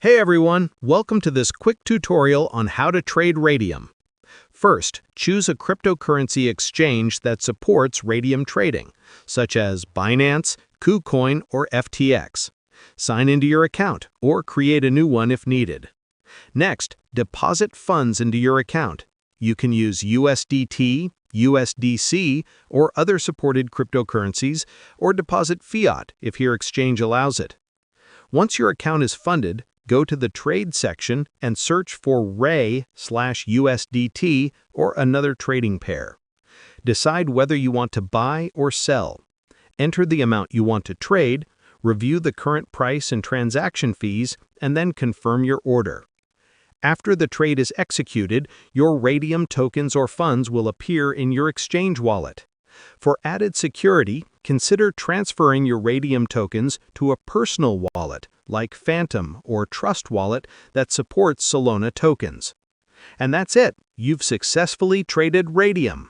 Hey everyone, welcome to this quick tutorial on how to trade Raydium. First, choose a cryptocurrency exchange that supports Raydium trading, such as Binance, KuCoin, or FTX. Sign into your account or create a new one if needed. Next, deposit funds into your account. You can use USDT, USDC, or other supported cryptocurrencies, or deposit fiat if your exchange allows it. Once your account is funded, go to the Trade section and search for Ray/USDT or another trading pair. Decide whether you want to buy or sell. Enter the amount you want to trade, review the current price and transaction fees, and then confirm your order. After the trade is executed, your Raydium tokens or funds will appear in your exchange wallet. For added security, consider transferring your Raydium tokens to a personal wallet like Phantom or Trust Wallet that supports Solana tokens. And that's it. You've successfully traded Raydium.